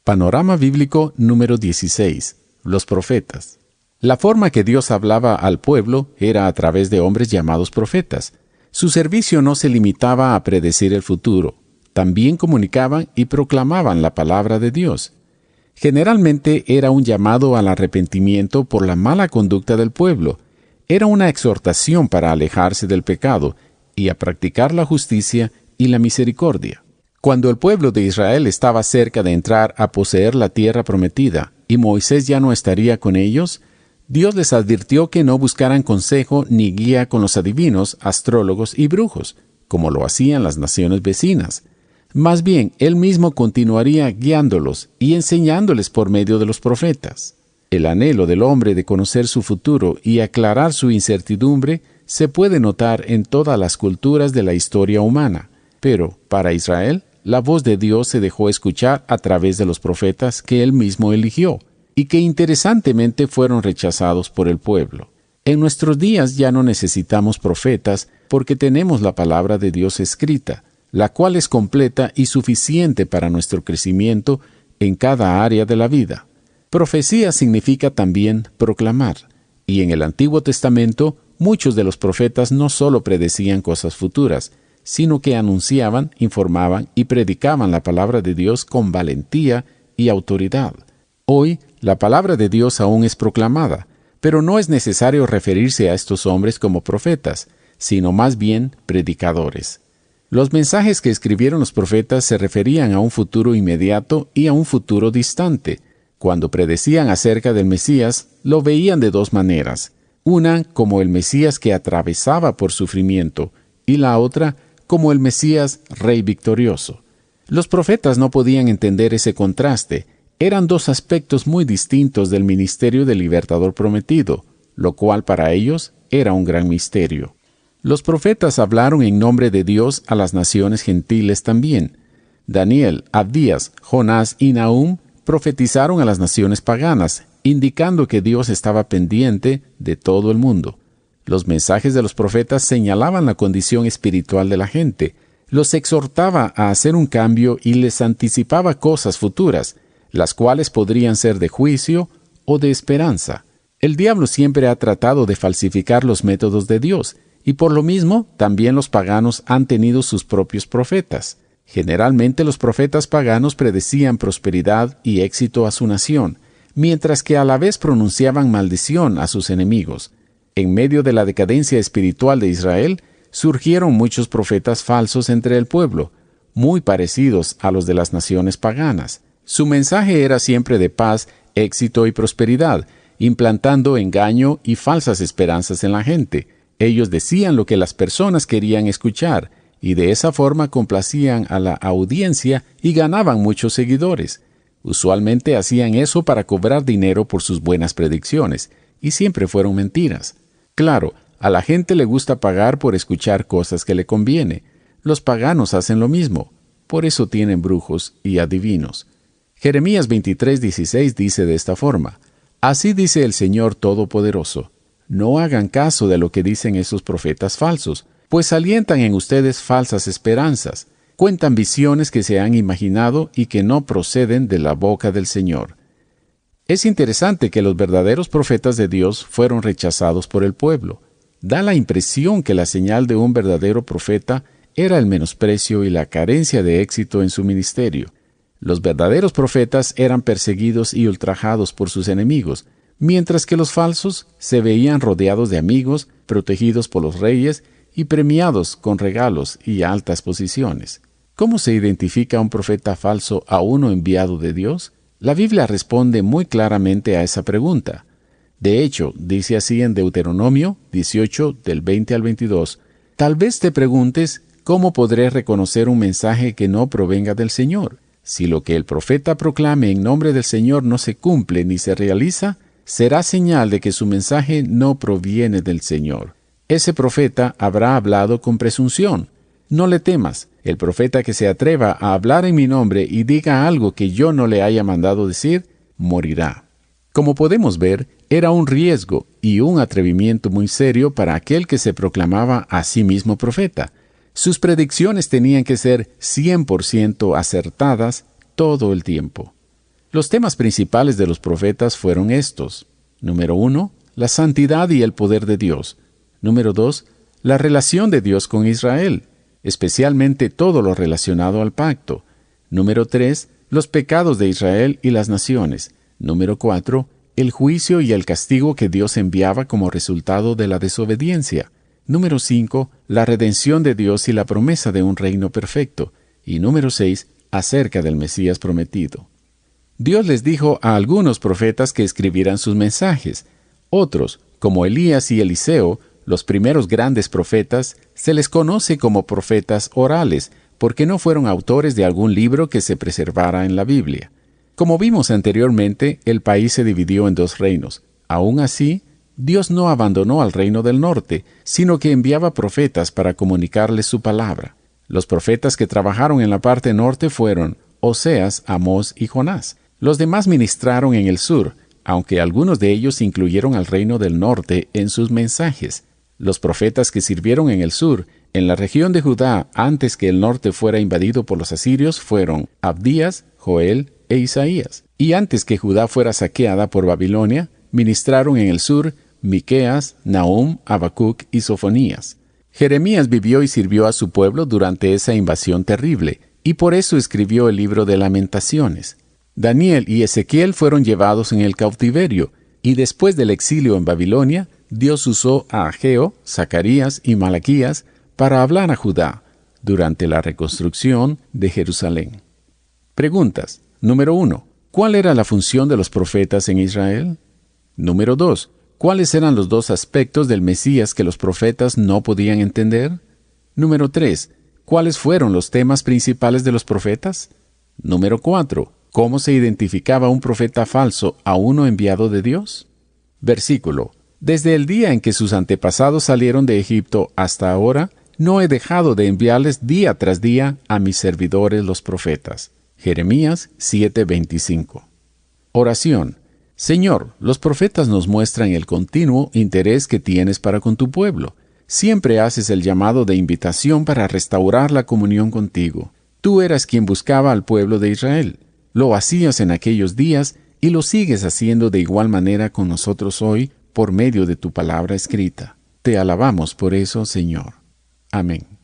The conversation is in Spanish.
Panorama bíblico número 16. Los profetas. La forma que Dios hablaba al pueblo era a través de hombres llamados profetas. Su servicio no se limitaba a predecir el futuro. También comunicaban y proclamaban la palabra de Dios. Generalmente era un llamado al arrepentimiento por la mala conducta del pueblo. Era una exhortación para alejarse del pecado y a practicar la justicia y la misericordia. Cuando el pueblo de Israel estaba cerca de entrar a poseer la tierra prometida y Moisés ya no estaría con ellos, Dios les advirtió que no buscaran consejo ni guía con los adivinos, astrólogos y brujos, como lo hacían las naciones vecinas. Más bien, Él mismo continuaría guiándolos y enseñándoles por medio de los profetas. El anhelo del hombre de conocer su futuro y aclarar su incertidumbre se puede notar en todas las culturas de la historia humana. Pero, para Israel, la voz de Dios se dejó escuchar a través de los profetas que Él mismo eligió, y que interesantemente fueron rechazados por el pueblo. En nuestros días ya no necesitamos profetas porque tenemos la palabra de Dios escrita, la cual es completa y suficiente para nuestro crecimiento en cada área de la vida. Profecía significa también proclamar, y en el Antiguo Testamento muchos de los profetas no solo predecían cosas futuras, sino que anunciaban, informaban y predicaban la palabra de Dios con valentía y autoridad. Hoy, la palabra de Dios aún es proclamada, pero no es necesario referirse a estos hombres como profetas, sino más bien predicadores. Los mensajes que escribieron los profetas se referían a un futuro inmediato y a un futuro distante. Cuando predecían acerca del Mesías, lo veían de dos maneras. Una como el Mesías que atravesaba por sufrimiento, y la otra como el Mesías Rey victorioso. Los profetas no podían entender ese contraste. Eran dos aspectos muy distintos del ministerio del libertador prometido, lo cual para ellos era un gran misterio. Los profetas hablaron en nombre de Dios a las naciones gentiles también. Daniel, Abdías, Jonás y Nahum profetizaron a las naciones paganas, indicando que Dios estaba pendiente de todo el mundo. Los mensajes de los profetas señalaban la condición espiritual de la gente, los exhortaba a hacer un cambio y les anticipaba cosas futuras, las cuales podrían ser de juicio o de esperanza. El diablo siempre ha tratado de falsificar los métodos de Dios, y por lo mismo también los paganos han tenido sus propios profetas. Generalmente los profetas paganos predecían prosperidad y éxito a su nación, mientras que a la vez pronunciaban maldición a sus enemigos. En medio de la decadencia espiritual de Israel, surgieron muchos profetas falsos entre el pueblo, muy parecidos a los de las naciones paganas. Su mensaje era siempre de paz, éxito y prosperidad, implantando engaño y falsas esperanzas en la gente. Ellos decían lo que las personas querían escuchar, y de esa forma complacían a la audiencia y ganaban muchos seguidores. Usualmente hacían eso para cobrar dinero por sus buenas predicciones, y siempre fueron mentiras. Claro, a la gente le gusta pagar por escuchar cosas que le conviene. Los paganos hacen lo mismo. Por eso tienen brujos y adivinos. Jeremías 23:16 dice de esta forma: Así dice el Señor Todopoderoso: No hagan caso de lo que dicen esos profetas falsos, pues alientan en ustedes falsas esperanzas. Cuentan visiones que se han imaginado y que no proceden de la boca del Señor. Es interesante que los verdaderos profetas de Dios fueron rechazados por el pueblo. Da la impresión que la señal de un verdadero profeta era el menosprecio y la carencia de éxito en su ministerio. Los verdaderos profetas eran perseguidos y ultrajados por sus enemigos, mientras que los falsos se veían rodeados de amigos, protegidos por los reyes y premiados con regalos y altas posiciones. ¿Cómo se identifica un profeta falso a uno enviado de Dios? La Biblia responde muy claramente a esa pregunta. De hecho, dice así en Deuteronomio 18, del 20 al 22, Tal vez te preguntes, ¿cómo podré reconocer un mensaje que no provenga del Señor? Si lo que el profeta proclame en nombre del Señor no se cumple ni se realiza, será señal de que su mensaje no proviene del Señor. Ese profeta habrá hablado con presunción. No le temas. El profeta que se atreva a hablar en mi nombre y diga algo que yo no le haya mandado decir, morirá. Como podemos ver, era un riesgo y un atrevimiento muy serio para aquel que se proclamaba a sí mismo profeta. Sus predicciones tenían que ser 100% acertadas todo el tiempo. Los temas principales de los profetas fueron estos. Número 1, la santidad y el poder de Dios. Número 2, la relación de Dios con Israel, especialmente todo lo relacionado al pacto. Número 3, los pecados de Israel y las naciones. Número 4, el juicio y el castigo que Dios enviaba como resultado de la desobediencia. Número 5, la redención de Dios y la promesa de un reino perfecto. Y número 6, acerca del Mesías prometido. Dios les dijo a algunos profetas que escribieran sus mensajes. Otros, como Elías y Eliseo, los primeros grandes profetas, se les conoce como profetas orales, porque no fueron autores de algún libro que se preservara en la Biblia. Como vimos anteriormente, el país se dividió en dos reinos. Aún así, Dios no abandonó al reino del norte, sino que enviaba profetas para comunicarles su palabra. Los profetas que trabajaron en la parte norte fueron Oseas, Amós y Jonás. Los demás ministraron en el sur, aunque algunos de ellos incluyeron al reino del norte en sus mensajes. Los profetas que sirvieron en el sur, en la región de Judá, antes que el norte fuera invadido por los asirios, fueron Abdías, Joel e Isaías. Y antes que Judá fuera saqueada por Babilonia, ministraron en el sur Miqueas, Nahum, Habacuc y Sofonías. Jeremías vivió y sirvió a su pueblo durante esa invasión terrible, y por eso escribió el libro de Lamentaciones. Daniel y Ezequiel fueron llevados en el cautiverio, y después del exilio en Babilonia, Dios usó a Ageo, Zacarías y Malaquías para hablar a Judá durante la reconstrucción de Jerusalén. Preguntas. Número 1. ¿Cuál era la función de los profetas en Israel? Número 2. ¿Cuáles eran los dos aspectos del Mesías que los profetas no podían entender? Número 3. ¿Cuáles fueron los temas principales de los profetas? Número 4. ¿Cómo se identificaba un profeta falso a uno enviado de Dios? Versículo. Desde el día en que sus antepasados salieron de Egipto hasta ahora, no he dejado de enviarles día tras día a mis servidores los profetas. Jeremías 7:25. Oración. Señor, los profetas nos muestran el continuo interés que tienes para con tu pueblo. Siempre haces el llamado de invitación para restaurar la comunión contigo. Tú eras quien buscaba al pueblo de Israel. Lo hacías en aquellos días y lo sigues haciendo de igual manera con nosotros hoy por medio de tu palabra escrita. Te alabamos por eso, Señor. Amén.